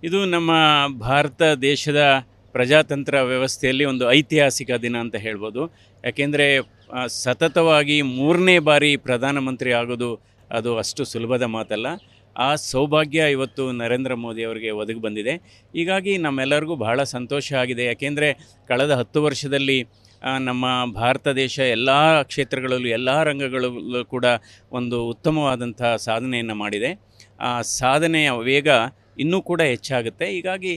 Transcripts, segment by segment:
ಇದು ನಮ್ಮ ಭಾರತ ದೇಶದ ಪ್ರಜಾತಂತ್ರ ವ್ಯವಸ್ಥೆಯಲ್ಲಿ ಒಂದು ಐತಿಹಾಸಿಕ ದಿನ ಅಂತ ಹೇಳ್ಬೋದು. ಯಾಕೆಂದರೆ ಸತತವಾಗಿ 3ನೇ ಬಾರಿ ಪ್ರಧಾನಮಂತ್ರಿ ಆಗೋದು ಅದು ಅಷ್ಟು ಸುಲಭದ ಮಾತಲ್ಲ. ಆ ಸೌಭಾಗ್ಯ ಇವತ್ತು ನರೇಂದ್ರ ಮೋದಿ ಅವರಿಗೆ ಒದಗಿ ಬಂದಿದೆ. ಹೀಗಾಗಿ ನಮ್ಮೆಲ್ಲರಿಗೂ ಬಹಳ ಸಂತೋಷ ಆಗಿದೆ. ಯಾಕೆಂದರೆ ಕಳೆದ 10 ವರ್ಷದಲ್ಲಿ ನಮ್ಮ ಭಾರತ ದೇಶ ಎಲ್ಲ ಕ್ಷೇತ್ರಗಳಲ್ಲೂ ಎಲ್ಲ ರಂಗಗಳಲ್ಲೂ ಕೂಡ ಒಂದು ಉತ್ತಮವಾದಂಥ ಸಾಧನೆಯನ್ನು ಮಾಡಿದೆ. ಆ ಸಾಧನೆಯ ವೇಗ ಇನ್ನೂ ಕೂಡ ಹೆಚ್ಚಾಗುತ್ತೆ. ಹೀಗಾಗಿ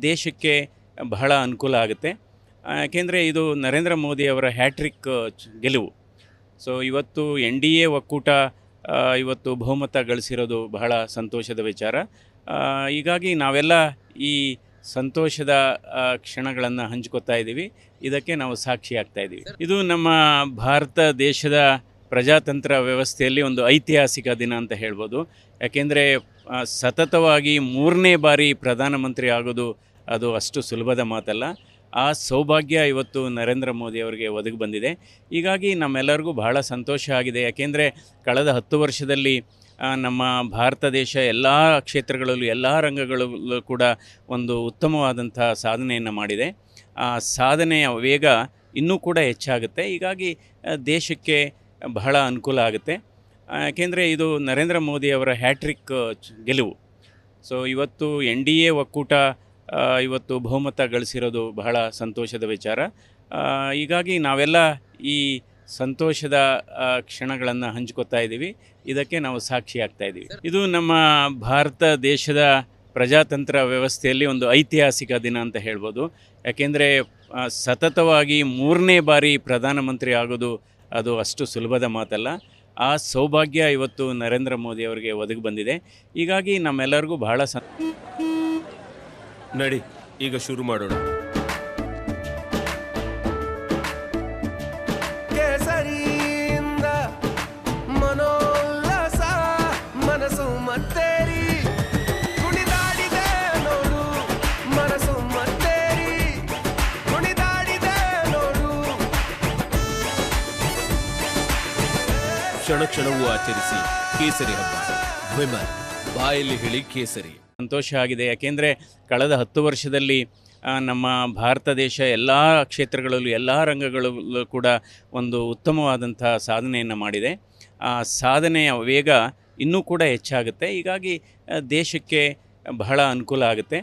ದೇಶಕ್ಕೆ ಬಹಳ ಅನುಕೂಲ ಆಗುತ್ತೆ. ಯಾಕೆಂದರೆ ಇದು ನರೇಂದ್ರ ಮೋದಿಯವರ ಹ್ಯಾಟ್ರಿಕ್ ಗೆಲುವು. ಸೊ ಇವತ್ತು NDA ಒಕ್ಕೂಟ ಇವತ್ತು ಬಹುಮತ ಗಳಿಸಿರೋದು ಬಹಳ ಸಂತೋಷದ ವಿಚಾರ. ಹೀಗಾಗಿ ನಾವೆಲ್ಲ ಈ ಸಂತೋಷದ ಕ್ಷಣಗಳನ್ನು ಹಂಚ್ಕೋತಾ ಇದ್ದೀವಿ. ಇದಕ್ಕೆ ನಾವು ಸಾಕ್ಷಿ ಆಗ್ತಾ ಇದ್ದೀವಿ. ಇದು ನಮ್ಮ ಭಾರತ ದೇಶದ ಪ್ರಜಾತಂತ್ರ ವ್ಯವಸ್ಥೆಯಲ್ಲಿ ಒಂದು ಐತಿಹಾಸಿಕ ದಿನ ಅಂತ ಹೇಳ್ಬೋದು. ಯಾಕೆಂದರೆ ಸತತವಾಗಿ 3ನೇ ಬಾರಿ ಪ್ರಧಾನಮಂತ್ರಿ ಆಗೋದು ಅದು ಅಷ್ಟು ಸುಲಭದ ಮಾತಲ್ಲ. ಆ ಸೌಭಾಗ್ಯ ಇವತ್ತು ನರೇಂದ್ರ ಮೋದಿ ಅವರಿಗೆ ಒದಗಿ ಬಂದಿದೆ. ಹೀಗಾಗಿ ನಮ್ಮೆಲ್ಲರಿಗೂ ಬಹಳ ಸಂತೋಷ ಆಗಿದೆ. ಯಾಕೆಂದರೆ ಕಳೆದ 10 ವರ್ಷದಲ್ಲಿ ನಮ್ಮ ಭಾರತ ದೇಶ ಎಲ್ಲ ಕ್ಷೇತ್ರಗಳಲ್ಲೂ ಎಲ್ಲ ರಂಗಗಳಲ್ಲೂ ಕೂಡ ಒಂದು ಉತ್ತಮವಾದಂಥ ಸಾಧನೆಯನ್ನು ಮಾಡಿದೆ. ಆ ಸಾಧನೆಯ ವೇಗ ಇನ್ನೂ ಕೂಡ ಹೆಚ್ಚಾಗುತ್ತೆ. ಹೀಗಾಗಿ ದೇಶಕ್ಕೆ ಬಹಳ ಅನುಕೂಲ ಆಗುತ್ತೆ. ಯಾಕೆಂದರೆ ಇದು ನರೇಂದ್ರ ಮೋದಿಯವರ ಹ್ಯಾಟ್ರಿಕ್ ಗೆಲುವು. ಸೊ ಇವತ್ತು NDA ಒಕ್ಕೂಟ ಇವತ್ತು ಬಹುಮತ ಗಳಿಸಿರೋದು ಬಹಳ ಸಂತೋಷದ ವಿಚಾರ. ಹೀಗಾಗಿ ನಾವೆಲ್ಲ ಈ ಸಂತೋಷದ ಕ್ಷಣಗಳನ್ನು ಹಂಚ್ಕೋತಾ ಇದ್ದೀವಿ. ಇದಕ್ಕೆ ನಾವು ಸಾಕ್ಷಿ ಆಗ್ತಾ ಇದ್ದೀವಿ. ಇದು ನಮ್ಮ ಭಾರತ ದೇಶದ ಪ್ರಜಾತಂತ್ರ ವ್ಯವಸ್ಥೆಯಲ್ಲಿ ಒಂದು ಐತಿಹಾಸಿಕ ದಿನ ಅಂತ ಹೇಳ್ಬೋದು. ಯಾಕೆಂದರೆ ಸತತವಾಗಿ 3ನೇ ಬಾರಿ ಪ್ರಧಾನಮಂತ್ರಿ ಆಗೋದು ಅದು ಅಷ್ಟು ಸುಲಭದ ಮಾತಲ್ಲ. ಆ ಸೌಭಾಗ್ಯ ಇವತ್ತು ನರೇಂದ್ರ ಮೋದಿ ಅವರಿಗೆ ಒದಗಿ ಬಂದಿದೆ. ಹೀಗಾಗಿ ನಮ್ಮೆಲ್ಲರಿಗೂ ಬಹಳ ನಡಿ ಈಗ ಶುರು ಮಾಡೋಣ. ಕೇಸರಿಯಿಂದ ಮನೋಲ್ಲಾಸ ಮನಸ್ಸು ಮತ್ತೇರಿ ಕುಣಿದಾಡಿದೆ ನೋಡು, ಮನಸ್ಸು ಮತ್ತೇರಿ ಕುಣಿದಾಡಿದೆ ನೋಡು. ಕ್ಷಣ ಕ್ಷಣವೂ ಆಚರಿಸಿ ಕೇಸರಿ ಹಬ್ಬ. ವಿಮಲ್ ಬಾಯಲ್ಲಿ ಹೇಳಿ ಕೇಸರಿ. ಸಂತೋಷ ಆಗಿದೆ. ಯಾಕೆಂದರೆ ಕಳೆದ 10 ವರ್ಷದಲ್ಲಿ ನಮ್ಮ ಭಾರತ ದೇಶ ಎಲ್ಲ ಕ್ಷೇತ್ರಗಳಲ್ಲೂ ಎಲ್ಲ ರಂಗಗಳಲ್ಲೂ ಕೂಡ ಒಂದು ಉತ್ತಮವಾದಂಥ ಸಾಧನೆಯನ್ನು ಮಾಡಿದೆ. ಆ ಸಾಧನೆಯ ವೇಗ ಇನ್ನೂ ಕೂಡ ಹೆಚ್ಚಾಗುತ್ತೆ. ಹೀಗಾಗಿ ದೇಶಕ್ಕೆ ಬಹಳ ಅನುಕೂಲ ಆಗುತ್ತೆ.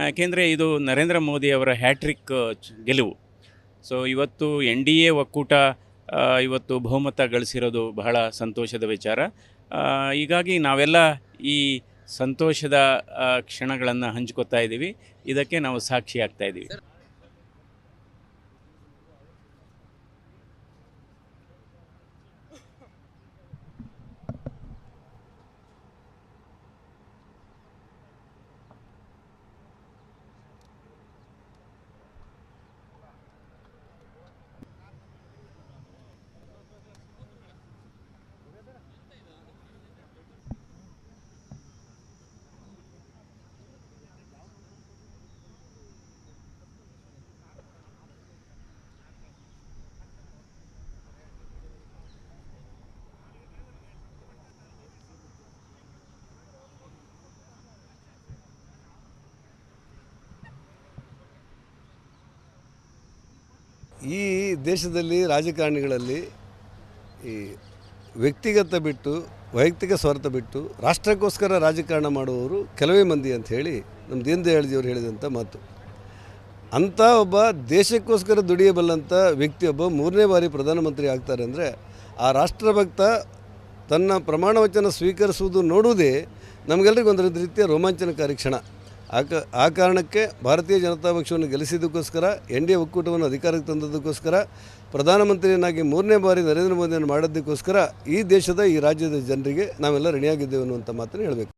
ಯಾಕೆಂದರೆ ಇದು ನರೇಂದ್ರ ಮೋದಿಯವರ ಹ್ಯಾಟ್ರಿಕ್ ಗೆಲುವು. ಸೊ ಇವತ್ತು NDA ಒಕ್ಕೂಟ ಇವತ್ತು ಬಹುಮತ ಗಳಿಸಿರೋದು ಬಹಳ ಸಂತೋಷದ ವಿಚಾರ. ಹೀಗಾಗಿ ನಾವೆಲ್ಲ ಈ ಸಂತೋಷದ ಕ್ಷಣಗಳನ್ನು ಹಂಚ್ಕೋತಾ ಇದ್ದೀವಿ. ಇದಕ್ಕೆ ನಾವು ಸಾಕ್ಷಿ ಆಗ್ತಾ ಇದ್ದೀವಿ. ಈ ದೇಶದಲ್ಲಿ ರಾಜಕಾರಣಿಗಳಲ್ಲಿ ಈ ವ್ಯಕ್ತಿಗತ ಬಿಟ್ಟು ವೈಯಕ್ತಿಕ ಸ್ವಾರ್ಥ ಬಿಟ್ಟು ರಾಷ್ಟ್ರಕ್ಕೋಸ್ಕರ ರಾಜಕಾರಣ ಮಾಡುವವರು ಕೆಲವೇ ಮಂದಿ ಅಂತ ಹೇಳಿ ನಮ್ಮ ದೀನ್ ದಯಾಳ್ಜಿಯವರು ಹೇಳಿದಂಥ ಮಾತು. ಅಂಥ ಒಬ್ಬ ದೇಶಕ್ಕೋಸ್ಕರ ದುಡಿಯಬಲ್ಲಂಥ ವ್ಯಕ್ತಿಯೊಬ್ಬ 3ನೇ ಬಾರಿ ಪ್ರಧಾನಮಂತ್ರಿ ಆಗ್ತಾರೆ ಅಂದರೆ ಆ ರಾಷ್ಟ್ರಭಕ್ತ ತನ್ನ ಪ್ರಮಾಣ ವಚನ ಸ್ವೀಕರಿಸುವುದು ನೋಡುವುದೇ ನಮಗೆಲ್ಲರಿಗೂ ಒಂದು ರೀತಿಯ ರೋಮಾಂಚನಕಾರಿ ಕ್ಷಣ. ಆ ಕಾರಣಕ್ಕೆ ಭಾರತೀಯ ಜನತಾ ಪಕ್ಷವನ್ನು ಗೆಲ್ಲಿಸಿದ್ದಕ್ಕೋಸ್ಕರ NDA ಒಕ್ಕೂಟವನ್ನು ಅಧಿಕಾರಕ್ಕೆ ತಂದದ್ದಕ್ಕೋಸ್ಕರ ಪ್ರಧಾನಮಂತ್ರಿಯನ್ನಾಗಿ 3ನೇ ಬಾರಿ ನರೇಂದ್ರ ಮೋದಿಯನ್ನು ಮಾಡೋದಕ್ಕೋಸ್ಕರ ಈ ದೇಶದ ಈ ರಾಜ್ಯದ ಜನರಿಗೆ ನಾವೆಲ್ಲ ಋಣಿಯಾಗಿದ್ದೇವೆ ಅನ್ನುವಂಥ ಮಾತನ್ನು ಹೇಳಬೇಕು.